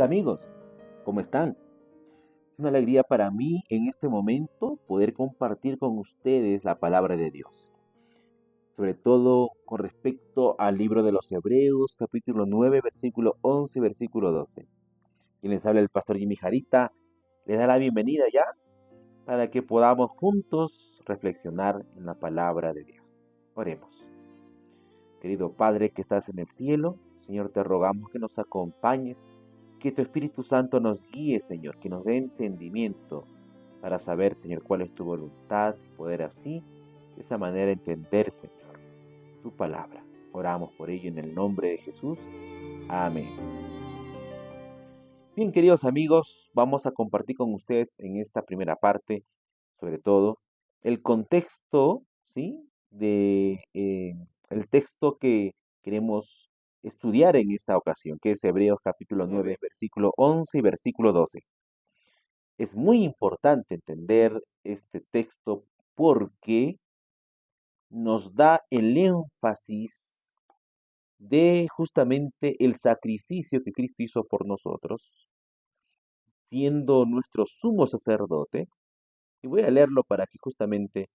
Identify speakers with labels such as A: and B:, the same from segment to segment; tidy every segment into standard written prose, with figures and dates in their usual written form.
A: Hola amigos, ¿cómo están? Es una alegría para mí en este momento poder compartir con ustedes la palabra de Dios, sobre todo con respecto al libro de los Hebreos, capítulo 9, versículo 11 y versículo 12. Quien les habla el pastor Jimmy Jarita, les da la bienvenida ya para que podamos juntos reflexionar en la palabra de Dios. Oremos. Querido Padre que estás en el cielo, Señor, te rogamos que nos acompañes, que tu Espíritu Santo nos guíe, Señor, que nos dé entendimiento para saber, Señor, cuál es tu voluntad, poder así, de esa manera entender, Señor, tu palabra. Oramos por ello en el nombre de Jesús. Amén. Bien, queridos amigos, vamos a compartir con ustedes en esta primera parte, sobre todo, el contexto, ¿sí? El texto que queremos estudiar en esta ocasión, que es Hebreos capítulo 9, versículo 11 y versículo 12. Es muy importante entender este texto porque nos da el énfasis de justamente el sacrificio que Cristo hizo por nosotros, siendo nuestro sumo sacerdote. Y voy a leerlo para que justamente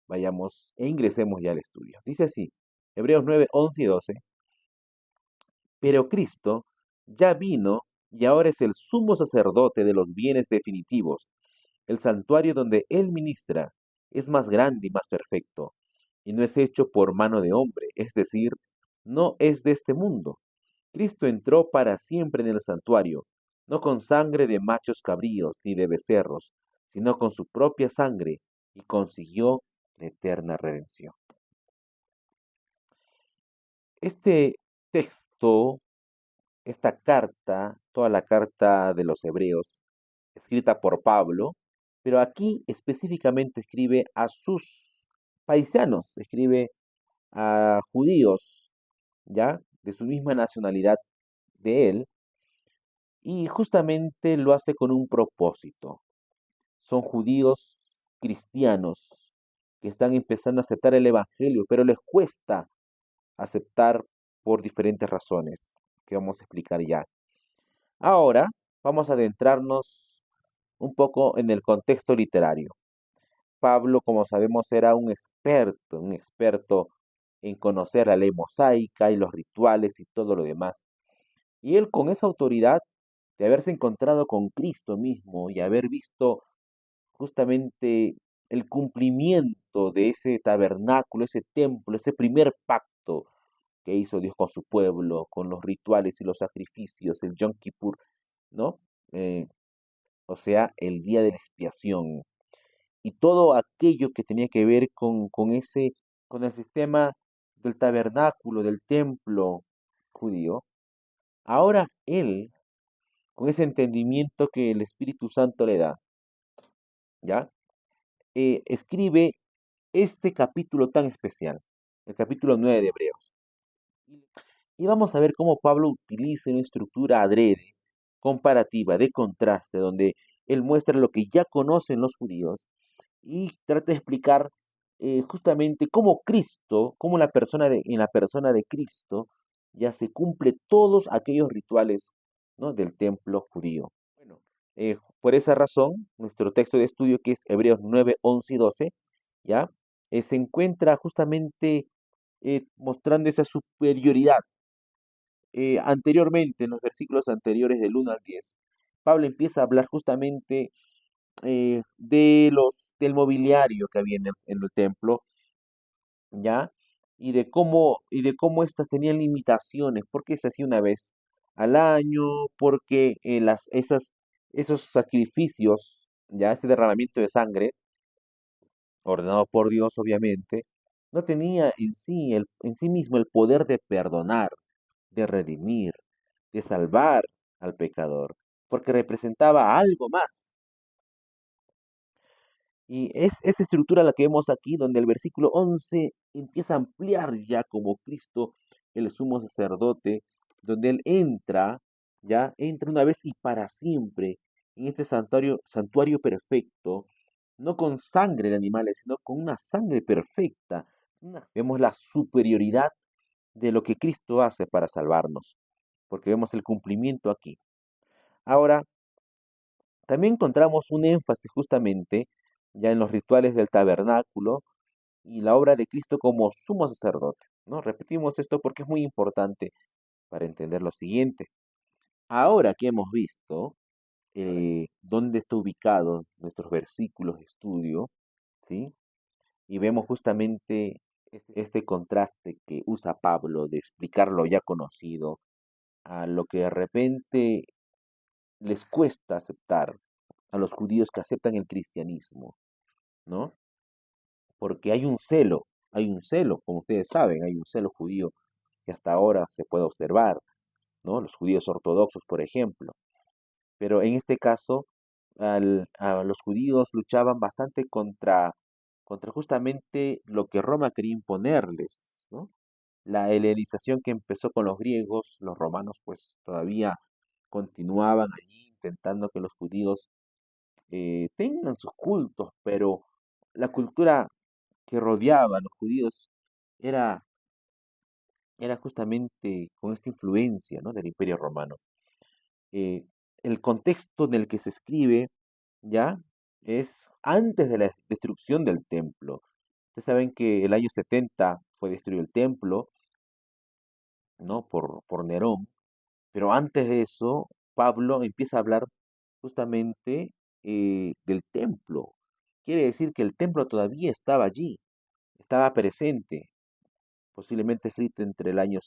A: vayamos e ingresemos ya al estudio. Dice así, Hebreos 9, 11 y 12. Pero Cristo ya vino y ahora es el sumo sacerdote de los bienes definitivos. El santuario donde Él ministra es más grande y más perfecto, y no es hecho por mano de hombre, es decir, no es de este mundo. Cristo entró para siempre en el santuario, no con sangre de machos cabríos ni de becerros, sino con su propia sangre, y consiguió la eterna redención. Este texto, esta carta, toda la carta de los Hebreos, escrita por Pablo, pero aquí específicamente escribe a sus paisanos, escribe a judíos, ¿ya? De su misma nacionalidad de él, y justamente lo hace con un propósito. Son judíos cristianos que están empezando a aceptar el Evangelio, pero les cuesta aceptar por diferentes razones que vamos a explicar ya. Ahora vamos a adentrarnos un poco en el contexto literario. Pablo, como sabemos, era un experto en conocer la ley mosaica y los rituales y todo lo demás. Y él con esa autoridad de haberse encontrado con Cristo mismo y haber visto justamente el cumplimiento de ese tabernáculo, ese templo, ese primer pacto que hizo Dios con su pueblo, con los rituales y los sacrificios, el Yom Kippur, ¿no? Eh, o sea, el día de la expiación y todo aquello que tenía que ver con el sistema del tabernáculo, del templo judío. Ahora él, con ese entendimiento que el Espíritu Santo le da, ¿ya? Escribe este capítulo tan especial, el capítulo 9 de Hebreos. Y vamos a ver cómo Pablo utiliza una estructura adrede, comparativa, de contraste, donde él muestra lo que ya conocen los judíos y trata de explicar justamente cómo Cristo, cómo en la persona de Cristo ya se cumple todos aquellos rituales, ¿no? Del templo judío. Bueno, por esa razón, nuestro texto de estudio, que es Hebreos 9, 11 y 12, ¿ya? Se encuentra justamente mostrando esa superioridad. Anteriormente, en los versículos anteriores del 1 al 10, Pablo empieza a hablar justamente del mobiliario que había en el templo, ¿ya? Y de cómo éstas tenían limitaciones, porque se hacía una vez al año, porque esos sacrificios, ya ese derramamiento de sangre, ordenado por Dios, obviamente, no tenía en sí mismo el poder de perdonar, de redimir, de salvar al pecador, porque representaba algo más. Y es esa estructura la que vemos aquí, donde el versículo 11 empieza a ampliar ya como Cristo, el sumo sacerdote, donde Él entra, ya entra una vez y para siempre en este santuario perfecto, no con sangre de animales, sino con una sangre perfecta. Vemos la superioridad de lo que Cristo hace para salvarnos, porque vemos el cumplimiento aquí. Ahora, también encontramos un énfasis justamente ya en los rituales del tabernáculo y la obra de Cristo como sumo sacerdote, ¿no? Repetimos esto porque es muy importante para entender lo siguiente. Ahora que hemos visto dónde está ubicado nuestros versículos de estudio, ¿sí? Y vemos justamente este contraste que usa Pablo de explicar lo ya conocido a lo que de repente les cuesta aceptar a los judíos que aceptan el cristianismo, ¿no? Porque hay un celo, como ustedes saben, hay un celo judío que hasta ahora se puede observar, ¿no? Los judíos ortodoxos, por ejemplo. Pero en este caso, a los judíos luchaban bastante contra justamente lo que Roma quería imponerles, ¿no? La helenización que empezó con los griegos, los romanos pues todavía continuaban allí intentando que los judíos tengan sus cultos, pero la cultura que rodeaba a los judíos era, era justamente con esta influencia, ¿no? Del Imperio Romano. eh, el contexto en el que se escribe, ¿ya? Es antes de la destrucción del templo. Ustedes saben que el año 70 fue destruido el templo, ¿no? Por Nerón, pero antes de eso, Pablo empieza a hablar justamente del templo. Quiere decir que el templo todavía estaba allí, estaba presente, posiblemente escrito entre el año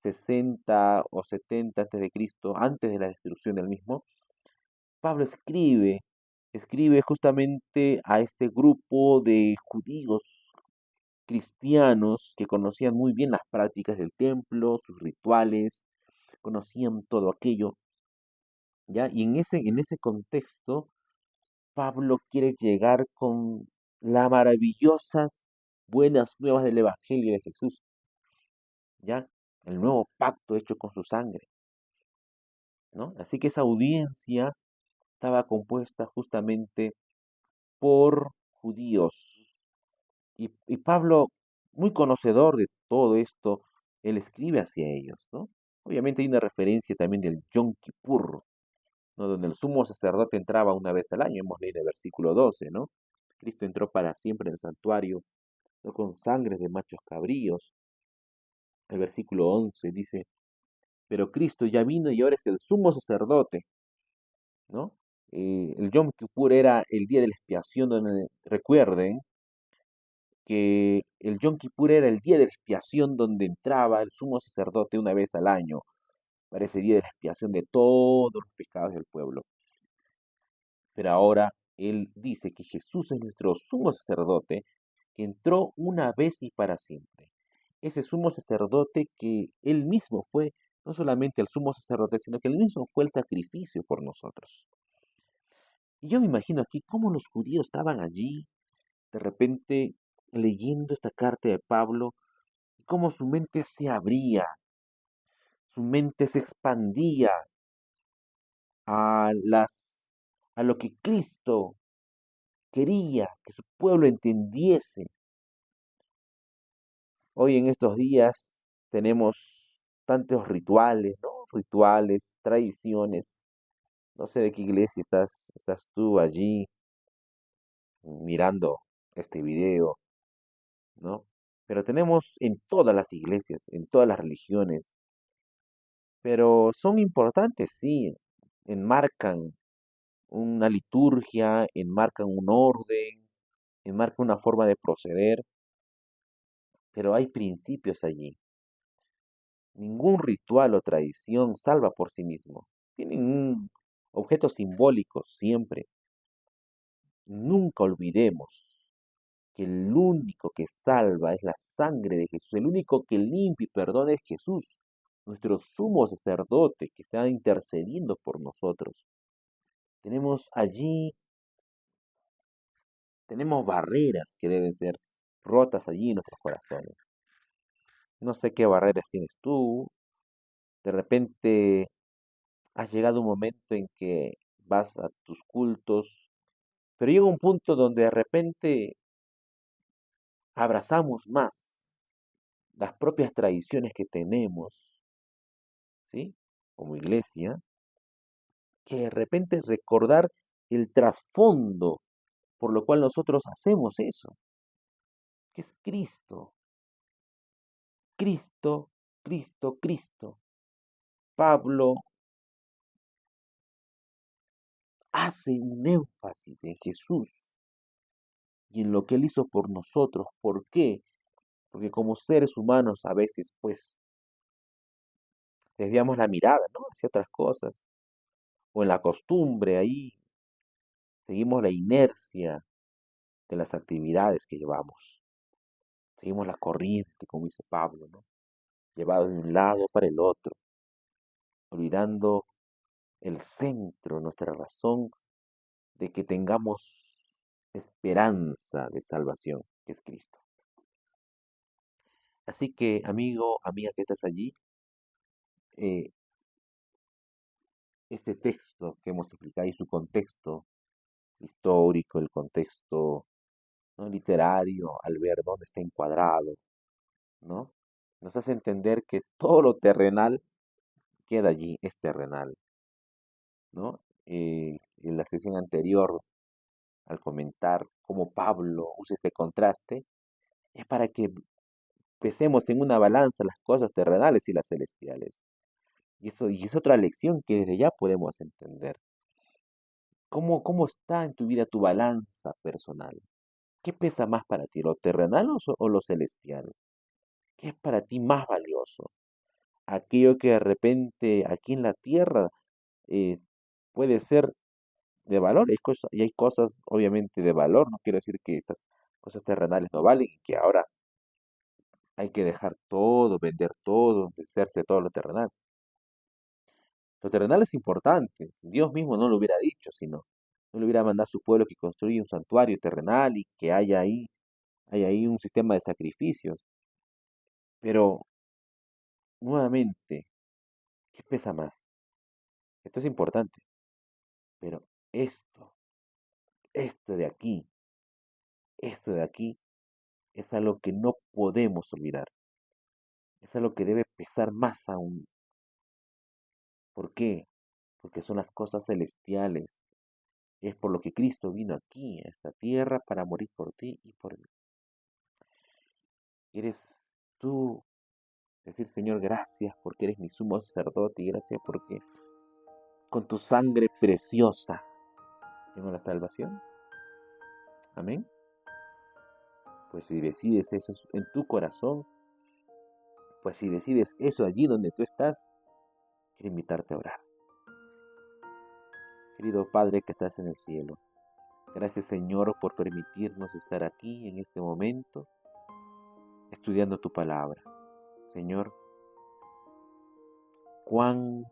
A: 60 o 70 antes de Cristo, antes de la destrucción del mismo. Pablo escribe justamente a este grupo de judíos cristianos que conocían muy bien las prácticas del templo, sus rituales, conocían todo aquello, ¿ya? Y en ese contexto, Pablo quiere llegar con las maravillosas buenas nuevas del Evangelio de Jesús, ¿ya? El nuevo pacto hecho con su sangre, ¿no? Así que esa audiencia estaba compuesta justamente por judíos. Y Pablo, muy conocedor de todo esto, él escribe hacia ellos, ¿no? Obviamente hay una referencia también del Yom Kippur, ¿no? Donde el sumo sacerdote entraba una vez al año, hemos leído el versículo 12, ¿no? Cristo entró para siempre en el santuario, no con sangre de machos cabríos. El versículo 11 dice, pero Cristo ya vino y ahora es el sumo sacerdote, ¿no? El Yom Kippur era el día de la expiación, donde recuerden que el Yom Kippur era el día de la expiación donde entraba el sumo sacerdote una vez al año, para ese día de la expiación de todos los pecados del pueblo. Pero ahora él dice que Jesús es nuestro sumo sacerdote, que entró una vez y para siempre. Ese sumo sacerdote que él mismo fue, no solamente el sumo sacerdote, sino que él mismo fue el sacrificio por nosotros. Y yo me imagino aquí cómo los judíos estaban allí, de repente leyendo esta carta de Pablo, y cómo su mente se abría, su mente se expandía a a lo que Cristo quería que su pueblo entendiese. Hoy en estos días tenemos tantos rituales, ¿no? Rituales, tradiciones. No sé de qué iglesia estás tú allí mirando este video, ¿no? Pero tenemos en todas las iglesias, en todas las religiones, pero son importantes, sí, enmarcan una liturgia, enmarcan un orden, enmarcan una forma de proceder, pero hay principios allí. Ningún ritual o tradición salva por sí mismo. Tienen un objeto simbólico siempre. Nunca olvidemos que el único que salva es la sangre de Jesús. El único que limpia y perdona es Jesús, nuestro sumo sacerdote que está intercediendo por nosotros. Tenemos allí, tenemos barreras que deben ser rotas allí en nuestros corazones. No sé qué barreras tienes tú. De repente has llegado un momento en que vas a tus cultos, pero llega un punto donde de repente abrazamos más las propias tradiciones que tenemos, ¿sí? Como iglesia, que de repente recordar el trasfondo por lo cual nosotros hacemos eso, que es Cristo, Cristo, Cristo, Cristo. Pablo hace un énfasis en Jesús y en lo que Él hizo por nosotros. ¿Por qué? Porque como seres humanos a veces pues desviamos la mirada, ¿no? Hacia otras cosas, o en la costumbre ahí seguimos la inercia de las actividades que llevamos. Seguimos la corriente, como dice Pablo, ¿no? Llevado de un lado para el otro, olvidando el centro, nuestra razón de que tengamos esperanza de salvación, que es Cristo. Así que, amigo, amiga que estás allí, eh, este texto que hemos explicado y su contexto histórico, el contexto, ¿no?, literario, al ver dónde está encuadrado, ¿no? Nos hace entender que todo lo terrenal queda allí, es terrenal, ¿no? En la sesión anterior, al comentar cómo Pablo usa este contraste, es para que pesemos en una balanza las cosas terrenales y las celestiales. Y es otra lección que desde ya podemos entender. ¿Cómo está en tu vida tu balanza personal? ¿Qué pesa más para ti, lo terrenal o lo celestial? ¿Qué es para ti más valioso? Aquello que de repente aquí en la tierra eh, puede ser de valor, y hay cosas obviamente de valor, no quiero decir que estas cosas terrenales no valen y que ahora hay que dejar todo, vender todo, deshacerse de todo lo terrenal. Lo terrenal es importante, Dios mismo no lo hubiera dicho, sino no le hubiera mandado a su pueblo que construya un santuario terrenal y que haya ahí un sistema de sacrificios. Pero nuevamente, ¿qué pesa más? Esto es importante, pero esto, esto de aquí, esto de aquí es algo que no podemos olvidar. Es algo que debe pesar más aún. ¿Por qué? Porque son las cosas celestiales. Es por lo que Cristo vino aquí, a esta tierra, para morir por ti y por mí. Eres tú decir, Señor, gracias porque eres mi sumo sacerdote y gracias porque con tu sangre preciosa tengo la salvación. Amén. Pues si decides eso en tu corazón, pues si decides eso allí donde tú estás, quiero invitarte a orar. Querido Padre que estás en el cielo, gracias Señor por permitirnos estar aquí en este momento, estudiando tu palabra. Señor, cuánto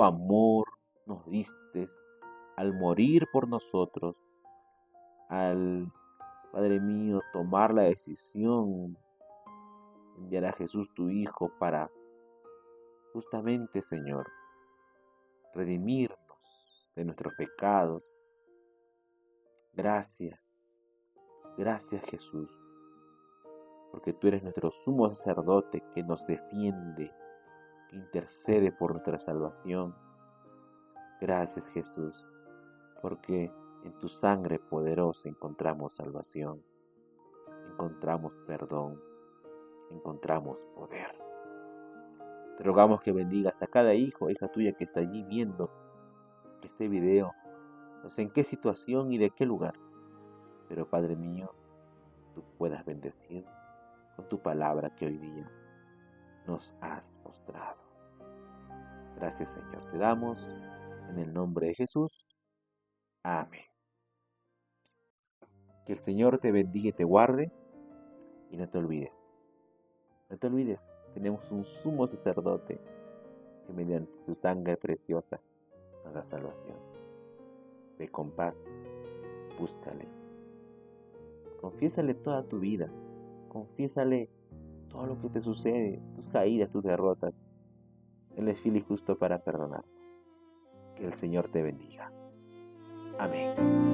A: amor nos diste al morir por nosotros, al, Padre mío, tomar la decisión de enviar a Jesús tu Hijo para justamente, Señor, redimirnos de nuestros pecados. Gracias, gracias Jesús, porque tú eres nuestro sumo sacerdote que nos defiende, que intercede por nuestra salvación. Gracias Jesús, porque en tu sangre poderosa encontramos salvación, encontramos perdón, encontramos poder. Te rogamos que bendigas a cada hijo o hija tuya que está allí viendo este video, no sé en qué situación y de qué lugar, pero Padre mío, tú puedas bendecir con tu palabra que hoy día nos has mostrado. Gracias Señor, te damos en el nombre de Jesús. Amén. Que el Señor te bendiga y te guarde y no te olvides. No te olvides, tenemos un sumo sacerdote que mediante su sangre preciosa nos da salvación. Ve con paz, búscale. Confiésale toda tu vida. Confiésale todo lo que te sucede, tus caídas, tus derrotas. Él es fiel y justo para perdonarnos. Que el Señor te bendiga. Amén.